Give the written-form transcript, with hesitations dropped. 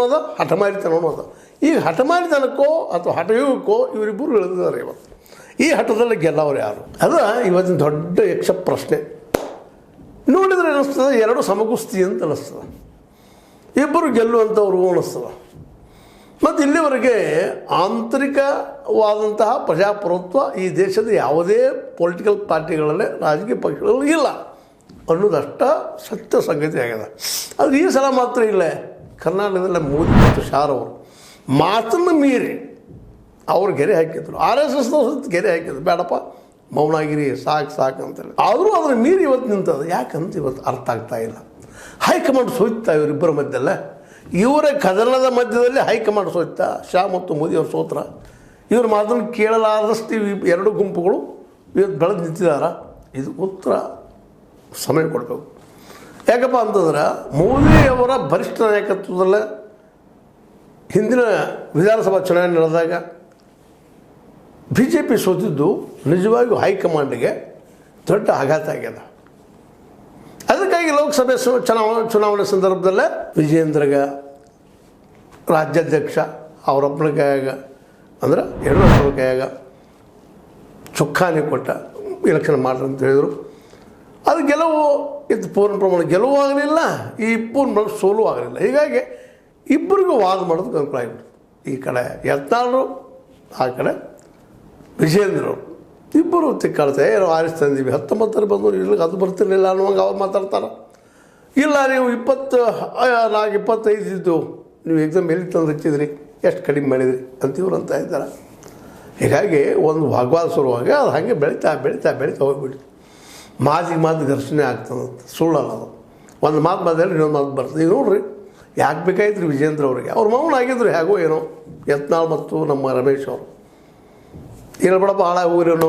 ಅದ, ಹಠಮಾರಿತನವೂ ಅದ. ಈ ಹಠಮಾರಿತನಕ್ಕೋ ಅಥವಾ ಹಠಯೋಗಕ್ಕೋ ಇವರಿಬ್ಬರು ಇಳಿದಿದ್ದಾರೆ ಇವತ್ತು. ಈ ಹಠದಲ್ಲಿ ಗೆಲ್ಲವರು ಯಾರು? ಅದು ಇವತ್ತಿನ ದೊಡ್ಡ ಯಕ್ಷ ಪ್ರಶ್ನೆ. ನೋಡಿದರೆ ಅನ್ನಿಸ್ತದೆ ಎರಡು ಸಮಕುಸ್ತಿ ಅಂತ ಅನ್ನಿಸ್ತದೆ, ಇಬ್ಬರು ಗೆಲ್ಲುವಂಥವ್ರು ಅನ್ನಿಸ್ತದೆ. ಮತ್ತು ಇಲ್ಲಿವರೆಗೆ ಆಂತರಿಕವಾದಂತಹ ಪ್ರಜಾಪ್ರಭುತ್ವ ಈ ದೇಶದ ಯಾವುದೇ ಪೊಲಿಟಿಕಲ್ ಪಾರ್ಟಿಗಳಲ್ಲೇ, ರಾಜಕೀಯ ಪಕ್ಷಗಳಲ್ಲಿ ಇಲ್ಲ ಅನ್ನೋದಷ್ಟ ಸತ್ಯ ಸಂಗತಿ ಆಗಿದೆ. ಆದರೆ ಈ ಸಲ ಮಾತ್ರ ಇಲ್ಲ. ಕರ್ನಾಟಕದಲ್ಲೇ ಮೋದಿ ಮತ್ತು ಶಾರ್ ಅವರು ಮಾತನ್ನು ಮೀರಿ ಅವ್ರು ಗೆರೆ ಹಾಕಿದ್ರು. RSS ಗೆರೆ ಹಾಕಿದ್ರು, ಬೇಡಪ್ಪ ಮೌನಾಗಿರಿ, ಸಾಕು ಅಂತೇಳಿ. ಆದರೂ ಅದನ್ನು ಮೀರಿ ಇವತ್ತು ನಿಂತದ್ದು ಯಾಕಂತ ಇವತ್ತು ಅರ್ಥ ಆಗ್ತಾ ಇಲ್ಲ. ಹೈಕಮಾಂಡ್ ಸೋಯ್ತಾ ಇವರಿಬ್ಬರ ಮಧ್ಯದಲ್ಲೇ, ಇವರ ಕದನದ ಮಧ್ಯದಲ್ಲಿ ಹೈಕಮಾಂಡ್ ಸೋಯ್ತಾ. ಶಾ ಮತ್ತು ಮೋದಿ ಅವರು ಸೋತ್ರ. ಇವ್ರ ಮಾತನ್ನು ಕೇಳಲಾರದಷ್ಟು ಎರಡು ಗುಂಪುಗಳು ಇವತ್ತು ಬೆಳೆದು ನಿಂತಿದ್ದಾರೆ. ಇದು ಉತ್ತರ ಸಮಯ ಕೊಡಬೇಕು. ಯಾಕಪ್ಪ ಅಂತಂದ್ರೆ ಮೋದಿಯವರ ಬರಿಷ್ಠ ನಾಯಕತ್ವದಲ್ಲೇ ಹಿಂದಿನ ವಿಧಾನಸಭಾ ಚುನಾವಣೆ ನಡೆದಾಗ BJP ಸೋತಿದ್ದು ನಿಜವಾಗಿಯೂ ಹೈಕಮಾಂಡ್ಗೆ ದೊಡ್ಡ ಆಘಾತ ಆಗ್ಯದ. ಅದಕ್ಕಾಗಿ ಲೋಕಸಭೆ ಚುನಾವಣೆ ಸಂದರ್ಭದಲ್ಲೇ ವಿಜಯೇಂದ್ರಗ ರಾಜ್ಯಾಧ್ಯಕ್ಷ ಅವರೊಬ್ಬನ ಕೈಯಾಗ, ಅಂದ್ರೆ ಯಡಿಯೂರಪ್ಪನ ಕೈಯಾಗ ಚೊಕ್ಕಾನಿ ಕೊಟ್ಟ ಎಲೆಕ್ಷನ್ ಮಾಡ್ರಿ ಅಂತ ಹೇಳಿದರು. ಅದು ಗೆಲುವು ಇದು ಪೂರ್ಣ ಪ್ರಮಾಣ ಗೆಲುವು ಆಗಲಿಲ್ಲ, ಈ ಪೂರ್ಣ ಪ್ರಮಾಣ ಸೋಲು ಆಗಲಿಲ್ಲ. ಹೀಗಾಗಿ ಇಬ್ಬರಿಗೂ ವಾದ ಮಾಡೋದಕ್ಕೆ ಅನುಕೂಲ ಆಗಿಬಿಟ್ಟು, ಈ ಕಡೆ ಯತ್ನಾಳರು, ಆ ಕಡೆ ವಿಜಯೇಂದ್ರರು ಇಬ್ಬರು ತಿಕ್ಕಾಡ್ತಾರೆ. ಏನೋ ಆರಿಸ್ತಂದೀವಿ 19 ಬಂದು ಇಲ್ಲಿಗೆ ಅದು ಬರ್ತಿರಲಿಲ್ಲ ಅನ್ನುವಂಗೆ ಅವ್ರು ಮಾತಾಡ್ತಾರೆ. ಇಲ್ಲ ನೀವು 25 ಇದ್ದು ನೀವು ಎಕ್ಸಾಮ್ ಎಲ್ಲಿ ತಂದು ಹಚ್ಚಿದ್ರಿ, ಎಷ್ಟು ಕಡಿಮೆ ಮಾಡಿದ್ರಿ ಅಂತ ಇವ್ರು ಅಂತ ಇದ್ದಾರೆ. ಹೀಗಾಗಿ ಒಂದು ವಾಗ್ವಾದ ಶುರುವಾಗಿ ಅದು ಹಾಗೆ ಬೆಳೀತಾ ಹೋಗ್ಬಿಟ್ಟು ಮಾತು ಘರ್ಷಣೆ ಆಗ್ತದಂತ. ಸುಳ್ಳಲ್ಲ ಅದು. ಒಂದು ಮಾತು ಮಾತಾಡಿ ಇನ್ನೊಂದು ಮಾತು ಬರ್ತದೆ. ಈಗ ನೋಡ್ರಿ ಯಾಕೆ ಬೇಕಾಯ್ತು ರೀ ವಿಜೇಂದ್ರ ಅವರಿಗೆ, ಅವ್ರು ಮೌನ ಆಗಿದ್ರು ಹೇಗೋ ಏನೋ. ಯತ್ನಾಳ್ ಮತ್ತು ನಮ್ಮ ರಮೇಶ್ ಅವರು ಹೇಳ್ಬೇಡಪ್ಪ ಹಾಳಾಗಿ ಹೋಗ್ರಿ ಅನ್ನೋ